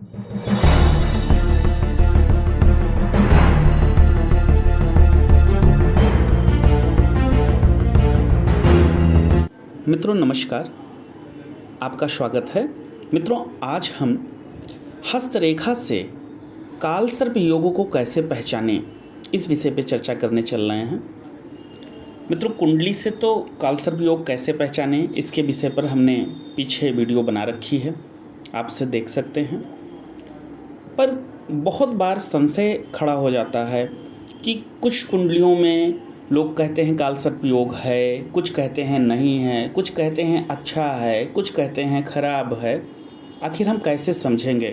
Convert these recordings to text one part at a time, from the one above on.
मित्रों नमस्कार, आपका स्वागत है। मित्रों आज हम हस्तरेखा से कालसर्प योग को कैसे पहचानें इस विषय पे चर्चा करने चल रहे हैं। मित्रों कुंडली से तो कालसर्प योग कैसे पहचानें इसके विषय पर हमने पीछे वीडियो बना रखी है, आप उसे देख सकते हैं। पर बहुत बार संशय खड़ा हो जाता है कि कुछ कुंडलियों में लोग कहते हैं कालसर्प योग है, कुछ कहते हैं नहीं है, कुछ कहते हैं अच्छा है, कुछ कहते हैं खराब है। आखिर हम कैसे समझेंगे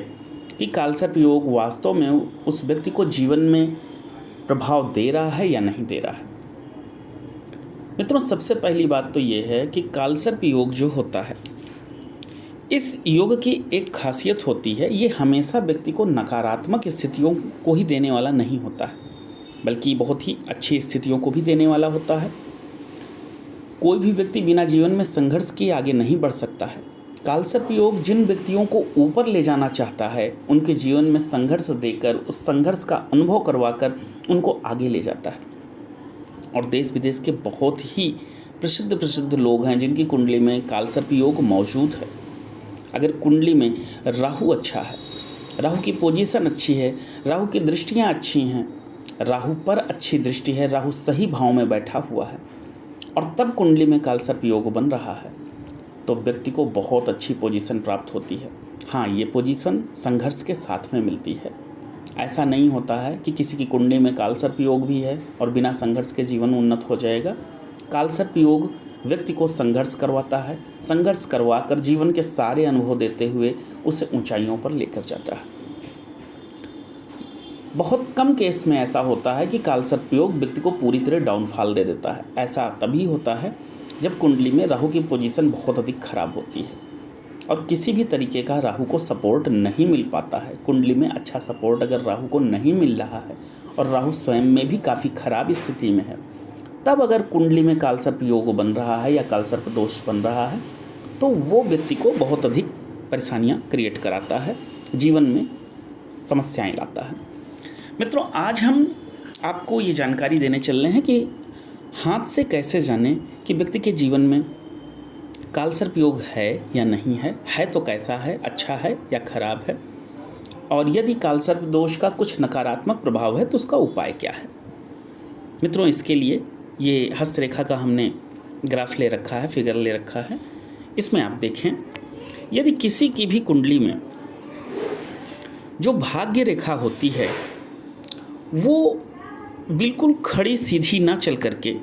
कि कालसर्प योग वास्तव में उस व्यक्ति को जीवन में प्रभाव दे रहा है या नहीं दे रहा है। मित्रों सबसे पहली बात तो ये है कि कालसर्प योग जो होता है, इस योग की एक खासियत होती है, ये हमेशा व्यक्ति को नकारात्मक स्थितियों को ही देने वाला नहीं होता है, बल्कि बहुत ही अच्छी स्थितियों को भी देने वाला होता है। कोई भी व्यक्ति बिना जीवन में संघर्ष किए आगे नहीं बढ़ सकता है। कालसर्प योग जिन व्यक्तियों को ऊपर ले जाना चाहता है, उनके जीवन में संघर्ष देकर, उस संघर्ष का अनुभव करवाकर उनको आगे ले जाता है। और देश विदेश के बहुत ही प्रसिद्ध लोग हैं जिनकी कुंडली में कालसर्प योग मौजूद है। अगर कुंडली में राहु अच्छा है, राहु की पोजीशन अच्छी है, राहु की दृष्टियाँ अच्छी हैं, राहु पर अच्छी दृष्टि है, राहु सही भाव में बैठा हुआ है और तब कुंडली में कालसर्प योग बन रहा है, तो व्यक्ति को बहुत अच्छी पोजीशन प्राप्त होती है। हाँ, ये पोजीशन संघर्ष के साथ में मिलती है। ऐसा नहीं होता है कि किसी की कुंडली में कालसर्प योग भी है और बिना संघर्ष के जीवन उन्नत हो जाएगा। कालसर्प योग व्यक्ति को संघर्ष करवाता है, संघर्ष करवा कर जीवन के सारे अनुभव देते हुए उसे ऊंचाइयों पर लेकर जाता है। बहुत कम केस में ऐसा होता है कि कालसर्प योग व्यक्ति को पूरी तरह डाउनफॉल दे देता है। ऐसा तभी होता है जब कुंडली में राहु की पोजीशन बहुत अधिक खराब होती है और किसी भी तरीके का राहु को सपोर्ट नहीं मिल पाता है। कुंडली में अच्छा सपोर्ट अगर राहु को नहीं मिल रहा है और राहु स्वयं में भी काफ़ी खराब स्थिति में है, तब अगर कुंडली में कालसर्प योग बन रहा है या कालसर्प दोष बन रहा है, तो वो व्यक्ति को बहुत अधिक परेशानियाँ क्रिएट कराता है, जीवन में समस्याएँ लाता है। मित्रों आज हम आपको ये जानकारी देने चल रहे हैं कि हाथ से कैसे जानें कि व्यक्ति के जीवन में कालसर्प योग है या नहीं है तो कैसा है, अच्छा है या खराब है, और यदि कालसर्प दोष का कुछ नकारात्मक प्रभाव है तो उसका उपाय क्या है। मित्रों इसके लिए ये हस्तरेखा का हमने ग्राफ ले रखा है, फिगर ले रखा है। इसमें आप देखें, यदि किसी की भी कुंडली में जो भाग्य रेखा होती है वो बिल्कुल खड़ी सीधी ना चल करके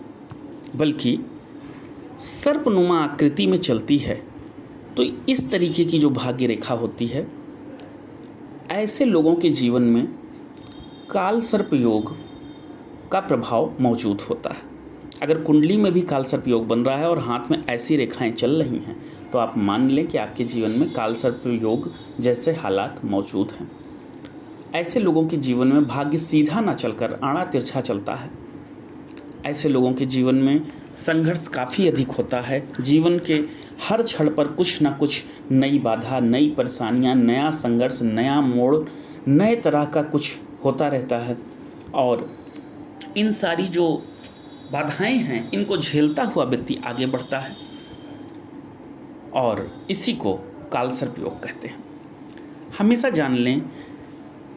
बल्कि सर्पनुमा आकृति में चलती है, तो इस तरीके की जो भाग्य रेखा होती है, ऐसे लोगों के जीवन में कालसर्प योग का प्रभाव मौजूद होता है। अगर कुंडली में भी कालसर्प योग बन रहा है और हाथ में ऐसी रेखाएं चल रही हैं, तो आप मान लें कि आपके जीवन में कालसर्प योग जैसे हालात मौजूद हैं। ऐसे लोगों के जीवन में भाग्य सीधा ना चलकर आड़ा तिरछा चलता है। ऐसे लोगों के जीवन में संघर्ष काफ़ी अधिक होता है। जीवन के हर क्षण पर कुछ ना कुछ नई बाधा, नई परेशानियां, नया संघर्ष, नया मोड़, नए तरह का कुछ होता रहता है और इन सारी जो बाधाएं हैं इनको झेलता हुआ व्यक्ति आगे बढ़ता है और इसी को कालसर्प योग कहते हैं। हमेशा जान लें,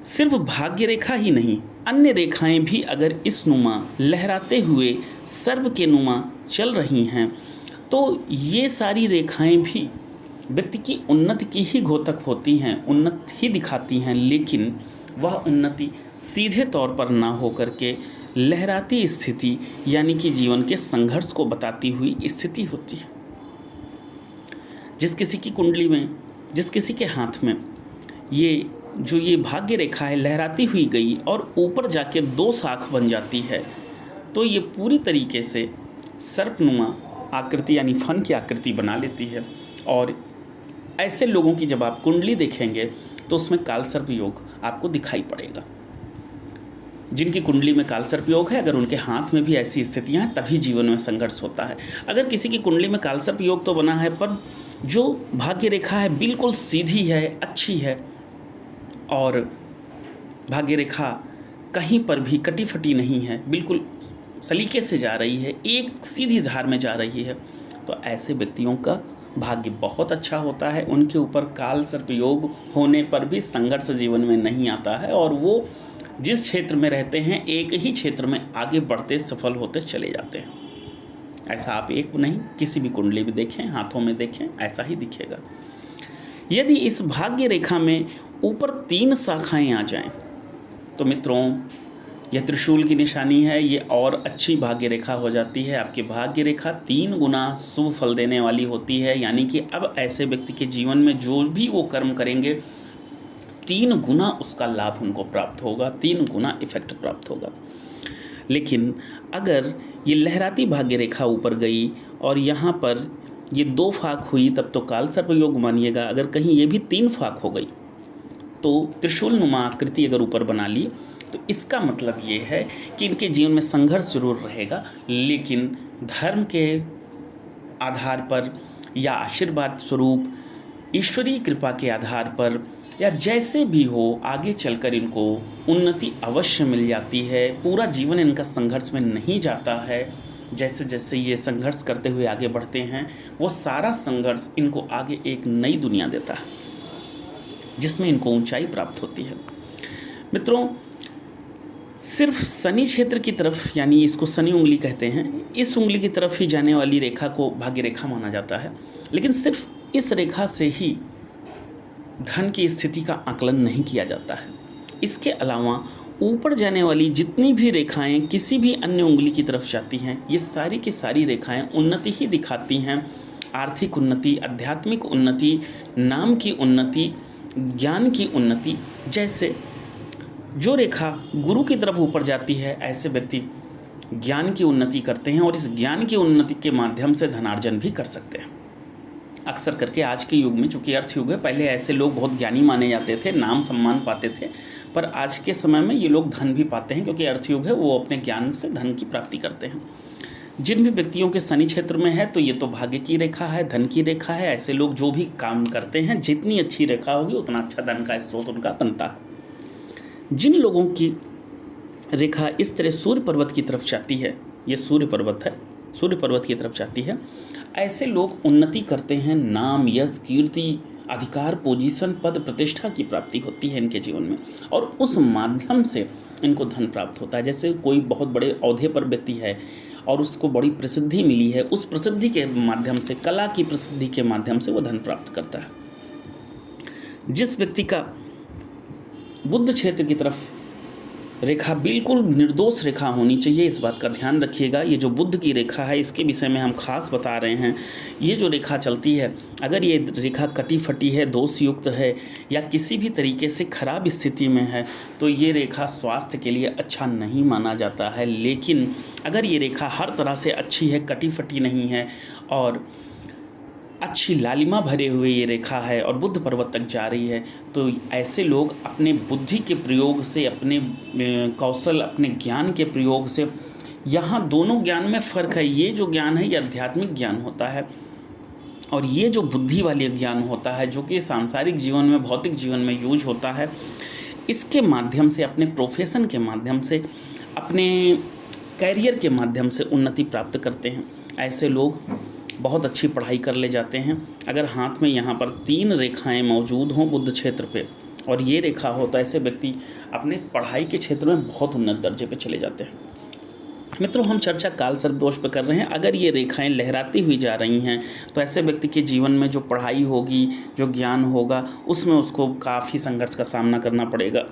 सिर्फ भाग्य रेखा ही नहीं, अन्य रेखाएं भी अगर इस नुमा लहराते हुए सर्प के नुमा चल रही हैं, तो ये सारी रेखाएं भी व्यक्ति की उन्नति की ही घोतक होती हैं, उन्नति ही दिखाती हैं, लेकिन वह उन्नति सीधे तौर पर ना होकर के लहराती स्थिति यानी कि जीवन के संघर्ष को बताती हुई स्थिति होती है। जिस किसी की कुंडली में, जिस किसी के हाथ में ये भाग्य रेखा है लहराती हुई गई और ऊपर जाके 2 शाख बन जाती है, तो ये पूरी तरीके से सर्पनुमा आकृति यानी फन की आकृति बना लेती है। और ऐसे लोगों की जब आप कुंडली देखेंगे तो उसमें कालसर्प योग आपको दिखाई पड़ेगा। जिनकी कुंडली में कालसर्प योग है, अगर उनके हाथ में भी ऐसी स्थितियां हैं, तभी जीवन में संघर्ष होता है। अगर किसी की कुंडली में कालसर्प योग तो बना है, पर जो भाग्य रेखा है बिल्कुल सीधी है, अच्छी है, और भाग्य रेखा कहीं पर भी कटी फटी नहीं है, बिल्कुल सलीके से जा रही है, एक सीधी धार में जा रही है, तो ऐसे व्यक्तियों का भाग्य बहुत अच्छा होता है। उनके ऊपर काल सर्प योग होने पर भी संघर्ष जीवन में नहीं आता है और वो जिस क्षेत्र में रहते हैं एक ही क्षेत्र में आगे बढ़ते सफल होते चले जाते हैं। ऐसा आप एक नहीं, किसी भी कुंडली में देखें, हाथों में देखें, ऐसा ही दिखेगा। यदि इस भाग्य रेखा में ऊपर 3 शाखाएं आ जाएं, तो मित्रों यह त्रिशूल की निशानी है, ये और अच्छी भाग्य रेखा हो जाती है। आपकी भाग्य रेखा 3 गुना शुभ फल देने वाली होती है, यानी कि अब ऐसे व्यक्ति के जीवन में जो भी वो कर्म करेंगे 3 गुना उसका लाभ उनको प्राप्त होगा, 3 गुना इफेक्ट प्राप्त होगा। लेकिन अगर ये लहराती भाग्य रेखा ऊपर गई और यहाँ पर ये 2 फाक हुई, तब तो काल सर्प योग मानिएगा। अगर कहीं ये भी 3 फाक हो गई तो त्रिशूल नुमा आकृति अगर ऊपर बना ली, तो इसका मतलब ये है कि इनके जीवन में संघर्ष जरूर रहेगा, लेकिन धर्म के आधार पर या आशीर्वाद स्वरूप ईश्वरीय कृपा के आधार पर या जैसे भी हो आगे चलकर इनको उन्नति अवश्य मिल जाती है। पूरा जीवन इनका संघर्ष में नहीं जाता है। जैसे जैसे ये संघर्ष करते हुए आगे बढ़ते हैं, वो सारा संघर्ष इनको आगे एक नई दुनिया देता है जिसमें इनको ऊंचाई प्राप्त होती है। मित्रों, सिर्फ शनि क्षेत्र की तरफ, यानी इसको शनि उंगली कहते हैं, इस उंगली की तरफ ही जाने वाली रेखा को भाग्य रेखा माना जाता है। लेकिन सिर्फ इस रेखा से ही धन की स्थिति का आकलन नहीं किया जाता है। इसके अलावा ऊपर जाने वाली जितनी भी रेखाएं किसी भी अन्य उंगली की तरफ जाती हैं, ये सारी की सारी रेखाएं उन्नति ही दिखाती हैं। आर्थिक उन्नति, आध्यात्मिक उन्नति, नाम की उन्नति, ज्ञान की उन्नति। जैसे जो रेखा गुरु की तरफ ऊपर जाती है, ऐसे व्यक्ति ज्ञान की उन्नति करते हैं और इस ज्ञान की उन्नति के माध्यम से धनार्जन भी कर सकते हैं। अक्सर करके आज के युग में, चूँकि अर्थ युग है, पहले ऐसे लोग बहुत ज्ञानी माने जाते थे, नाम सम्मान पाते थे, पर आज के समय में ये लोग धन भी पाते हैं, क्योंकि अर्थ युग है, वो अपने ज्ञान से धन की प्राप्ति करते हैं। जिन भी व्यक्तियों के शनि क्षेत्र में है, तो ये तो भाग्य की रेखा है, धन की रेखा है। ऐसे लोग जो भी काम करते हैं, जितनी अच्छी रेखा होगी उतना अच्छा धन का स्रोत उनका बनता है। जिन लोगों की रेखा इस तरह सूर्य पर्वत की तरफ जाती है, ये सूर्य पर्वत है, सूर्य पर्वत की तरफ जाती है, ऐसे लोग उन्नति करते हैं। नाम, यश, कीर्ति, अधिकार, पोजीशन, पद, प्रतिष्ठा की प्राप्ति होती है इनके जीवन में और उस माध्यम से इनको धन प्राप्त होता है। जैसे कोई बहुत बड़े ओहदे पर व्यक्ति है और उसको बड़ी प्रसिद्धि मिली है, उस प्रसिद्धि के माध्यम से, कला की प्रसिद्धि के माध्यम से वो धन प्राप्त करता है। जिस व्यक्ति का बुध क्षेत्र की तरफ रेखा बिल्कुल निर्दोष रेखा होनी चाहिए, इस बात का ध्यान रखिएगा। ये जो बुध की रेखा है, इसके विषय में हम खास बता रहे हैं। ये जो रेखा चलती है, अगर ये रेखा कटी फटी है, दोष युक्त है या किसी भी तरीके से खराब स्थिति में है, तो ये रेखा स्वास्थ्य के लिए अच्छा नहीं माना जाता है। लेकिन अगर ये रेखा हर तरह से अच्छी है, कटी फटी नहीं है और अच्छी लालिमा भरे हुए ये रेखा है और बुद्ध पर्वत तक जा रही है, तो ऐसे लोग अपने बुद्धि के प्रयोग से, अपने कौशल, अपने ज्ञान के प्रयोग से, यहाँ दोनों ज्ञान में फ़र्क है। ये जो ज्ञान है ये आध्यात्मिक ज्ञान होता है और ये जो बुद्धि वाली ज्ञान होता है, जो कि सांसारिक जीवन में, भौतिक जीवन में यूज होता है, इसके माध्यम से, अपने प्रोफेशन के माध्यम से, अपने कैरियर के माध्यम से उन्नति प्राप्त करते हैं। ऐसे लोग बहुत अच्छी पढ़ाई कर ले जाते हैं। अगर हाथ में यहाँ पर 3 रेखाएं मौजूद हों बुध क्षेत्र पे और ये रेखा हो, तो ऐसे व्यक्ति अपने पढ़ाई के क्षेत्र में बहुत उन्नत दर्जे पे चले जाते हैं। मित्रों, हम चर्चा काल सर्प दोष पर कर रहे हैं। अगर ये रेखाएं लहराती हुई जा रही हैं, तो ऐसे व्यक्ति के जीवन में जो पढ़ाई होगी, जो ज्ञान होगा, उसमें उसको काफ़ी संघर्ष का सामना करना पड़ेगा।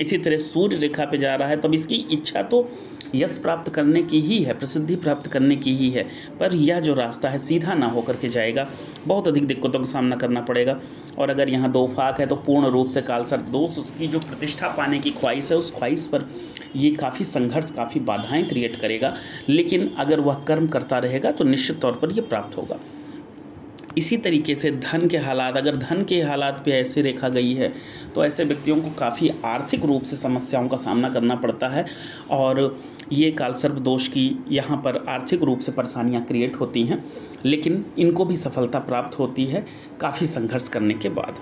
इसी तरह सूर्य रेखा पे जा रहा है, तब इसकी इच्छा तो यश प्राप्त करने की ही है, प्रसिद्धि प्राप्त करने की ही है, पर यह जो रास्ता है सीधा ना होकर के जाएगा, बहुत अधिक दिक्कतों का सामना करना पड़ेगा। और अगर यहाँ 2 फाक है, तो पूर्ण रूप से काल सर्प दोष, उसकी जो प्रतिष्ठा पाने की ख्वाहिश है, उस ख्वाहिश पर ये काफ़ी संघर्ष, काफ़ी बाधाएं क्रिएट करेगा। लेकिन अगर वह कर्म करता रहेगा तो निश्चित तौर पर यह प्राप्त होगा। इसी तरीके से धन के हालात, अगर धन के हालात पे ऐसे रेखा गई है, तो ऐसे व्यक्तियों को काफ़ी आर्थिक रूप से समस्याओं का सामना करना पड़ता है और ये कालसर्प दोष की यहाँ पर आर्थिक रूप से परेशानियाँ क्रिएट होती हैं, लेकिन इनको भी सफलता प्राप्त होती है काफ़ी संघर्ष करने के बाद।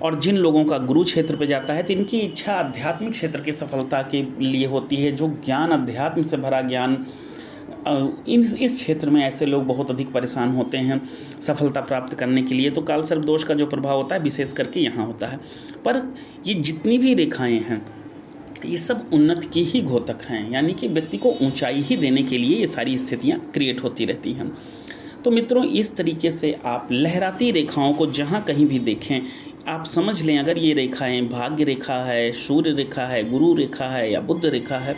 और जिन लोगों का गुरु क्षेत्र पे जाता है तो इनकी इच्छा आध्यात्मिक क्षेत्र की सफलता के लिए होती है। जो ज्ञान, अध्यात्म से भरा ज्ञान, इस क्षेत्र में ऐसे लोग बहुत अधिक परेशान होते हैं सफलता प्राप्त करने के लिए। तो काल सर्प दोष का जो प्रभाव होता है विशेष करके यहाँ होता है। पर ये जितनी भी रेखाएं हैं ये सब उन्नति की ही घोतक हैं, यानी कि व्यक्ति को ऊंचाई ही देने के लिए ये सारी स्थितियाँ क्रिएट होती रहती हैं। तो मित्रों, इस तरीके से आप लहराती रेखाओं को जहाँ कहीं भी देखें, आप समझ लें अगर ये रेखाएं भाग्य रेखा है, सूर्य रेखा है, गुरु रेखा है या बुध रेखा है,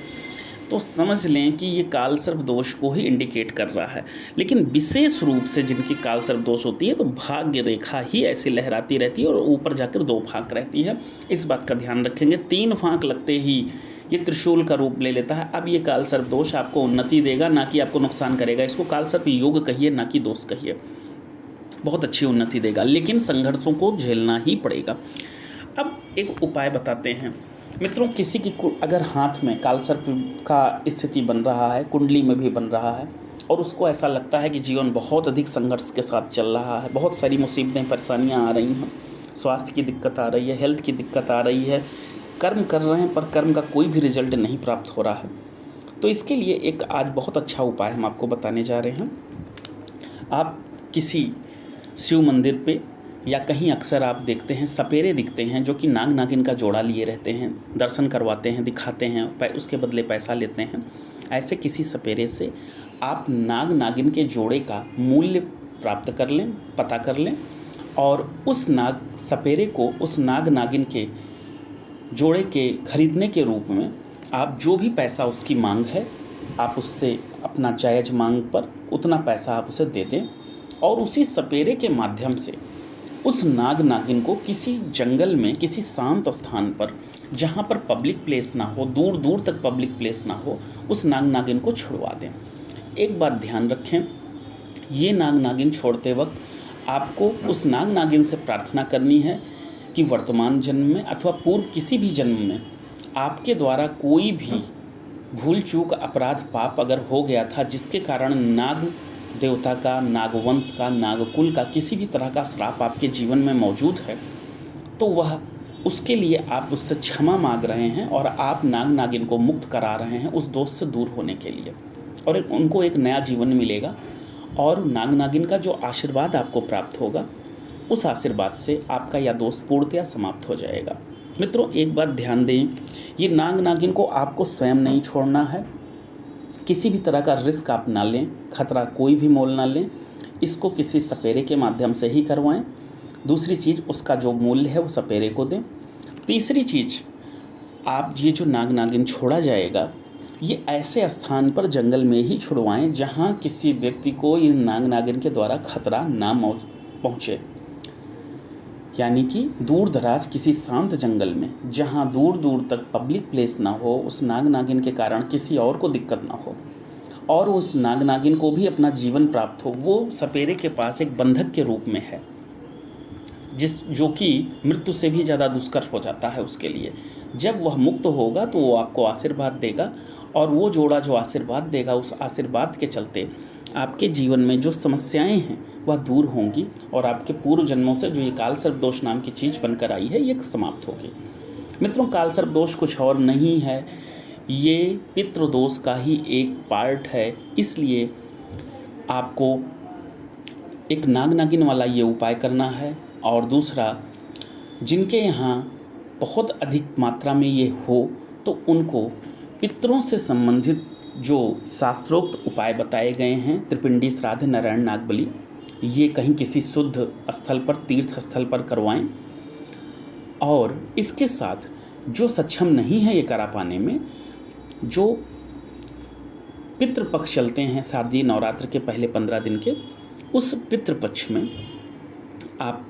तो समझ लें कि ये काल सर्प दोष को ही इंडिकेट कर रहा है। लेकिन विशेष रूप से जिनकी काल सर्प दोष होती है तो भाग्य रेखा ही ऐसी लहराती रहती है और ऊपर जाकर 2 फांक रहती है। इस बात का ध्यान रखेंगे। 3 फांक लगते ही ये त्रिशूल का रूप ले लेता है। अब ये काल सर्प दोष आपको उन्नति देगा, ना कि आपको नुकसान करेगा। इसको काल सर्प योग कहिए, ना कि दोष कहिए। बहुत अच्छी उन्नति देगा, लेकिन संघर्षों को झेलना ही पड़ेगा। अब एक उपाय बताते हैं मित्रों। किसी की अगर हाथ में काल सर्प का स्थिति बन रहा है, कुंडली में भी बन रहा है, और उसको ऐसा लगता है कि जीवन बहुत अधिक संघर्ष के साथ चल रहा है, बहुत सारी मुसीबतें परेशानियां आ रही हैं, स्वास्थ्य की दिक्कत आ रही है, हेल्थ की दिक्कत आ रही है, कर्म कर रहे हैं पर कर्म का कोई भी रिजल्ट नहीं प्राप्त हो रहा है, तो इसके लिए एक आज बहुत अच्छा उपाय हम आपको बताने जा रहे हैं। आप किसी शिव मंदिर पे या कहीं अक्सर आप देखते हैं सपेरे दिखते हैं जो कि नाग नागिन का जोड़ा लिए रहते हैं, दर्शन करवाते हैं, दिखाते हैं, उसके बदले पैसा लेते हैं। ऐसे किसी सपेरे से आप नाग नागिन के जोड़े का मूल्य प्राप्त कर लें, पता कर लें, और उस नाग सपेरे को उस नाग नागिन के जोड़े के खरीदने के रूप में आप जो भी पैसा उसकी मांग है आप उससे अपना जायज़ मांग पर उतना पैसा आप उसे दे दें, और उसी सपेरे के माध्यम से उस नाग नागिन को किसी जंगल में, किसी शांत स्थान पर जहाँ पर पब्लिक प्लेस ना हो, दूर दूर तक पब्लिक प्लेस ना हो, उस नाग नागिन को छुड़वा दें। एक बात ध्यान रखें, ये नाग नागिन छोड़ते वक्त आपको उस नाग नागिन से प्रार्थना करनी है कि वर्तमान जन्म में अथवा पूर्व किसी भी जन्म में आपके द्वारा कोई भी भूल चूक, अपराध, पाप अगर हो गया था जिसके कारण नाग देवता का, नागवंश का, नागकुल का किसी भी तरह का श्राप आपके जीवन में मौजूद है, तो वह उसके लिए आप उससे क्षमा मांग रहे हैं और आप नाग नागिन को मुक्त करा रहे हैं उस दोष से दूर होने के लिए, और उनको एक नया जीवन मिलेगा। और नाग नागिन का जो आशीर्वाद आपको प्राप्त होगा उस आशीर्वाद से आपका यह दोष पूर्णतया समाप्त हो जाएगा। मित्रों, एक बात ध्यान दें, ये नाग नागिन को आपको स्वयं नहीं छोड़ना है, किसी भी तरह का रिस्क आप ना लें, खतरा कोई भी मोल ना लें, इसको किसी सपेरे के माध्यम से ही करवाएं। दूसरी चीज़, उसका जो मूल्य है वो सपेरे को दें। तीसरी चीज़, आप ये जो नाग नागिन छोड़ा जाएगा ये ऐसे स्थान पर जंगल में ही छुड़वाएं जहाँ किसी व्यक्ति को ये नाग नागिन के द्वारा खतरा ना पहुँचे, यानी कि दूर दराज किसी शांत जंगल में जहाँ दूर दूर तक पब्लिक प्लेस ना हो, उस नाग नागिन के कारण किसी और को दिक्कत ना हो और उस नाग नागिन को भी अपना जीवन प्राप्त हो। वो सपेरे के पास एक बंधक के रूप में है जो कि मृत्यु से भी ज़्यादा दुष्कर हो जाता है उसके लिए। जब वह मुक्त होगा तो वो आपको आशीर्वाद देगा, और वो जोड़ा जो आशीर्वाद देगा उस आशीर्वाद के चलते आपके जीवन में जो समस्याएं हैं वह दूर होंगी, और आपके पूर्व जन्मों से जो ये काल सर्प दोष नाम की चीज़ बनकर आई है ये समाप्त होगी। मित्रों, काल सर्प दोष कुछ और नहीं है, ये पितृदोष का ही एक पार्ट है। इसलिए आपको एक नाग नागिन वाला ये उपाय करना है, और दूसरा, जिनके यहाँ बहुत अधिक मात्रा में ये हो तो उनको पितरों से संबंधित जो शास्त्रोक्त उपाय बताए गए हैं, त्रिपिंडी, श्राद्ध, नारायण, नागबलि, ये कहीं किसी शुद्ध स्थल पर, तीर्थ स्थल पर करवाएं। और इसके साथ जो सक्षम नहीं है ये करा पाने में, जो पितृपक्ष चलते हैं शारदीय नवरात्र के पहले 15 दिन के, उस पितृपक्ष में आप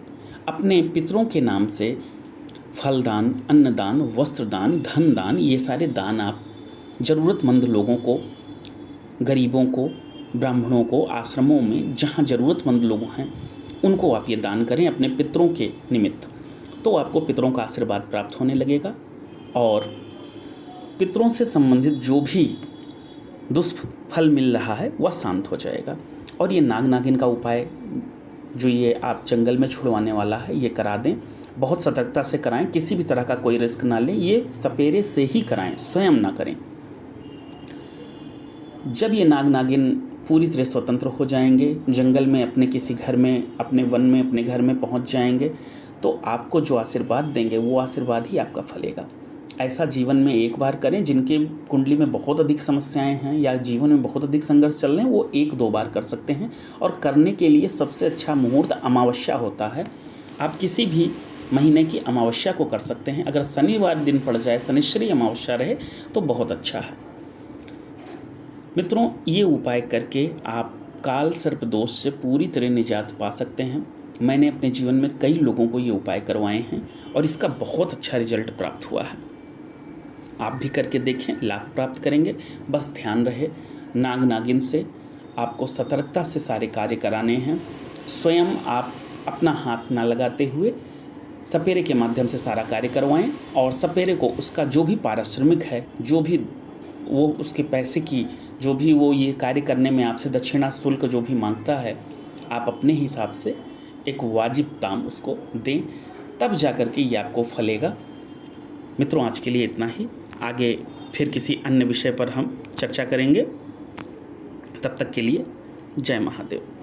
अपने पितरों के नाम से फलदान, अन्नदान, वस्त्रदान, धन दान, ये सारे दान आप ज़रूरतमंद लोगों को, गरीबों को, ब्राह्मणों को, आश्रमों में जहाँ ज़रूरतमंद लोग हैं उनको आप ये दान करें अपने पितरों के निमित्त, तो आपको पितरों का आशीर्वाद प्राप्त होने लगेगा और पितरों से संबंधित जो भी दुष्फल मिल रहा है वह शांत हो जाएगा। और ये नाग नागिन का उपाय जो ये आप जंगल में छुड़वाने वाला है ये करा दें, बहुत सतर्कता से कराएं, किसी भी तरह का कोई रिस्क ना लें, ये सपेरे से ही कराएं, स्वयं ना करें। जब ये नाग नागिन पूरी तरह स्वतंत्र हो जाएंगे, जंगल में अपने किसी घर में, अपने वन में, अपने घर में पहुंच जाएंगे, तो आपको जो आशीर्वाद देंगे वो आशीर्वाद ही आपका फलेगा। ऐसा जीवन में एक बार करें। जिनके कुंडली में बहुत अधिक समस्याएं हैं या जीवन में बहुत अधिक संघर्ष चल रहे हैं, वो 1-2 बार कर सकते हैं। और करने के लिए सबसे अच्छा मुहूर्त अमावस्या होता है। आप किसी भी महीने की अमावस्या को कर सकते हैं। अगर शनिवार दिन पड़ जाए, शनिश्चरी अमावस्या रहे, तो बहुत अच्छा है। मित्रों, ये उपाय करके आप काल सर्प दोष से पूरी तरह निजात पा सकते हैं। मैंने अपने जीवन में कई लोगों को ये उपाय करवाए हैं और इसका बहुत अच्छा रिजल्ट प्राप्त हुआ है। आप भी करके देखें, लाभ प्राप्त करेंगे। बस ध्यान रहे, नाग नागिन से आपको सतर्कता से सारे कार्य कराने हैं। स्वयं आप अपना हाथ ना लगाते हुए सपेरे के माध्यम से सारा कार्य करवाएं और सपेरे को उसका जो भी पारिश्रमिक है, जो भी वो उसके पैसे की, जो भी वो ये कार्य करने में आपसे दक्षिणा शुल्क जो भी मांगता है, आप अपने हिसाब से एक वाजिब दाम उसको दें, तब जा कर के ये आपको फलेगा। मित्रों, आज के लिए इतना ही। आगे फिर किसी अन्य विषय पर हम चर्चा करेंगे। तब तक के लिए जय महादेव।